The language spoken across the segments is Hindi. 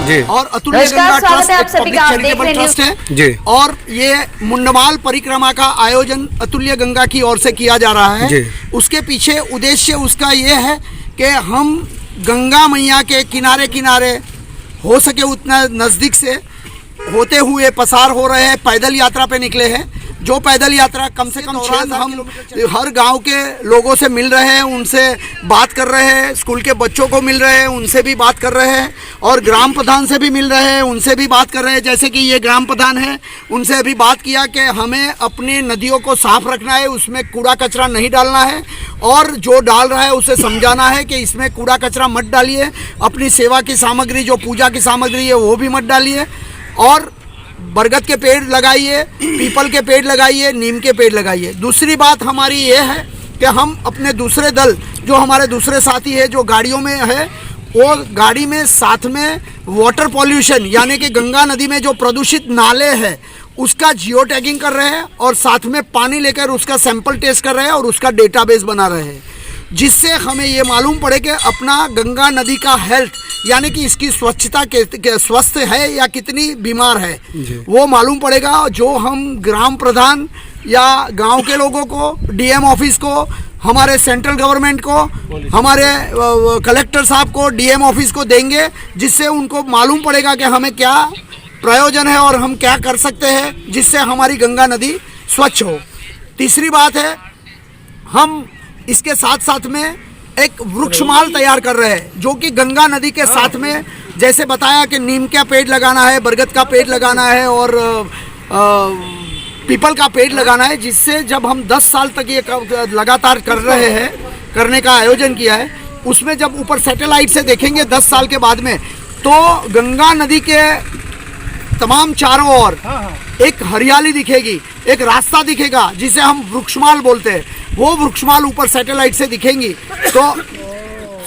जी। और अतुल्य गंगा ट्रस्ट एक पब्लिक चैरिटेबल ट्रस्ट है जी। और ये मुंडमाल परिक्रमा का आयोजन अतुल्य गंगा की ओर से किया जा रहा है जी। उसके पीछे उद्देश्य उसका ये है कि हम गंगा मैया के किनारे किनारे हो सके उतना नज़दीक से होते हुए पसार हो रहे हैं, पैदल यात्रा पे निकले हैं। जो पैदल यात्रा कम से कम 6 हम हर गांव के लोगों से मिल रहे हैं, उनसे बात कर रहे हैं, स्कूल के बच्चों को मिल रहे हैं, उनसे भी बात कर रहे हैं और ग्राम प्रधान से भी मिल रहे हैं, उनसे भी बात कर रहे हैं। जैसे कि ये ग्राम प्रधान है, उनसे अभी बात किया कि हमें अपनी नदियों को साफ रखना है, उसमें कूड़ा कचरा नहीं डालना है और जो डाल रहा है उसे समझाना है कि इसमें कूड़ा कचरा मत डालिए, अपनी सेवा की सामग्री जो पूजा की सामग्री है वो भी मत डालिए और बरगद के पेड़ लगाइए, पीपल के पेड़ लगाइए, नीम के पेड़ लगाइए। दूसरी बात हमारी ये है कि हम अपने दूसरे दल जो हमारे दूसरे साथी है जो गाड़ियों में है, वो गाड़ी में साथ में वाटर पॉल्यूशन यानी कि गंगा नदी में जो प्रदूषित नाले हैं उसका जियो टैगिंग कर रहे हैं और साथ में पानी लेकर उसका सैंपल टेस्ट कर रहे हैं और उसका डेटाबेस बना रहे हैं, जिससे हमें ये मालूम पड़े कि अपना गंगा नदी का हेल्थ यानी कि इसकी स्वच्छता के स्वस्थ है या कितनी बीमार है वो मालूम पड़ेगा। जो हम ग्राम प्रधान या गांव के लोगों को, डीएम ऑफिस को, हमारे सेंट्रल गवर्नमेंट को, हमारे कलेक्टर साहब को, डीएम ऑफिस को देंगे, जिससे उनको मालूम पड़ेगा कि हमें क्या प्रयोजन है और हम क्या कर सकते हैं जिससे हमारी गंगा नदी स्वच्छ हो। तीसरी बात है, हम इसके साथ साथ में एक वृक्षमाल तैयार कर रहे हैं जो कि गंगा नदी के साथ में, जैसे बताया कि नीम का पेड़ लगाना है, बरगद का पेड़ लगाना है और पीपल का पेड़ लगाना है, जिससे जब हम 10 साल तक ये लगातार कर रहे हैं, करने का आयोजन किया है, उसमें जब ऊपर सैटेलाइट से देखेंगे 10 साल के बाद में तो गंगा नदी के तमाम चारों ओर एक हरियाली दिखेगी, एक रास्ता दिखेगा जिसे हम वृक्षमाल बोलते हैं। वो वृक्षमाल ऊपर सैटेलाइट से दिखेंगी तो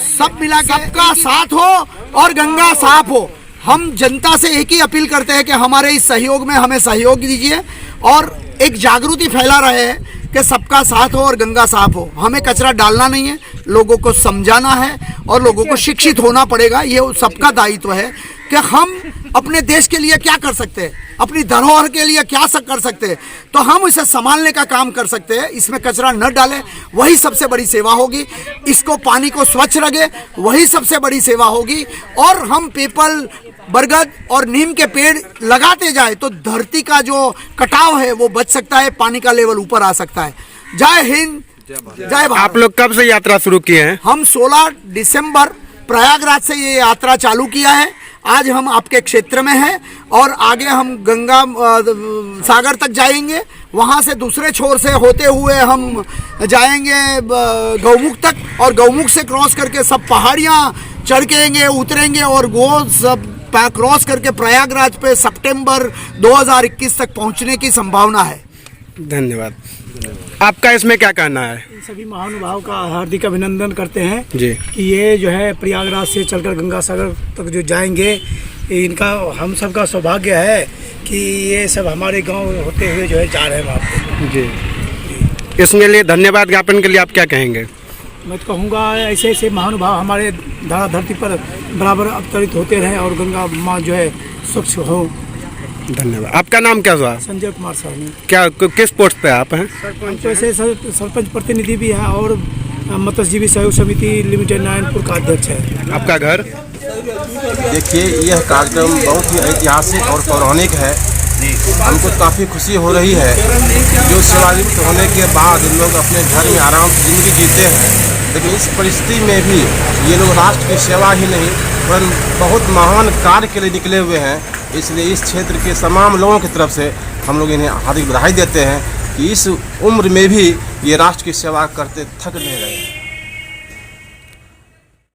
सब मिला के सबका साथ हो और गंगा साफ हो। हम जनता से एक ही अपील करते हैं कि हमारे इस सहयोग में हमें सहयोग दीजिए और एक जागृति फैला रहे हैं कि सबका साथ हो और गंगा साफ हो। हमें कचरा डालना नहीं है, लोगों को समझाना है और लोगों को शिक्षित होना पड़ेगा। ये सबका दायित्व है कि हम अपने देश के लिए क्या कर सकते हैं, अपनी धरोहर के लिए क्या कर सकते हैं, तो हम इसे संभालने का काम कर सकते हैं। इसमें कचरा न डालें, वही सबसे बड़ी सेवा होगी। इसको पानी को स्वच्छ रखें, वही सबसे बड़ी सेवा होगी। और हम पीपल, बरगद और नीम के पेड़ लगाते जाए तो धरती का जो कटाव है वो बच सकता है, पानी का लेवल ऊपर आ सकता है। जय हिंद, जय भारत। आप लोग कब से यात्रा शुरू किए हैं? हम 16 दिसंबर प्रयागराज से ये यात्रा चालू किया है। आज हम आपके क्षेत्र में हैं और आगे हम गंगा सागर तक जाएंगे, वहाँ से दूसरे छोर से होते हुए हम जाएंगे गौमुख तक और गौमुख से क्रॉस करके सब पहाड़ियाँ चढ़केंगे, उतरेंगे और वो सब क्रॉस करके प्रयागराज पे सितंबर 2021 तक पहुँचने की संभावना है। धन्यवाद। आपका इसमें क्या कहना है? सभी महानुभाव का हार्दिक अभिनंदन करते हैं जी कि ये जो है प्रयागराज से चलकर गंगा सागर तक जो जाएंगे, इनका हम सब का सौभाग्य है कि ये सब हमारे गांव होते हुए जो है जा रहे हैं वहाँ पे। जी, इसके लिए धन्यवाद ज्ञापन के लिए आप क्या कहेंगे? मैं तो कहूँगा ऐसे ऐसे महानुभाव हमारे धरती पर बराबर अवतरित होते रहें और गंगा माँ जो है स्वच्छ हो। धन्यवाद। आपका नाम क्या हुआ? संजय कुमार साहनी। क्या किस पोस्ट पे आप हैं? तो ऐसे सरपंच प्रतिनिधि भी हैं और मत्स्यजीवी सहयोग समिति लिमिटेड नारायणपुर का अध्यक्ष है। आपका घर? देखिए, यह कार्यक्रम बहुत ही ऐतिहासिक और पौराणिक है। हमको काफ़ी खुशी हो रही है जो सेवानिवृत्त होने के बाद लोग अपने घर में आराम से ज़िंदगी जीते हैं, लेकिन इस परिस्थिति में भी ये लोग राष्ट्र की सेवा ही नहीं पर बहुत महान कार्य के लिए निकले हुए हैं। इसलिए इस क्षेत्र के तमाम लोगों की तरफ से हम लोग इन्हें हार्दिक बधाई देते हैं कि इस उम्र में भी ये राष्ट्र की सेवा करते थक नहीं रहे।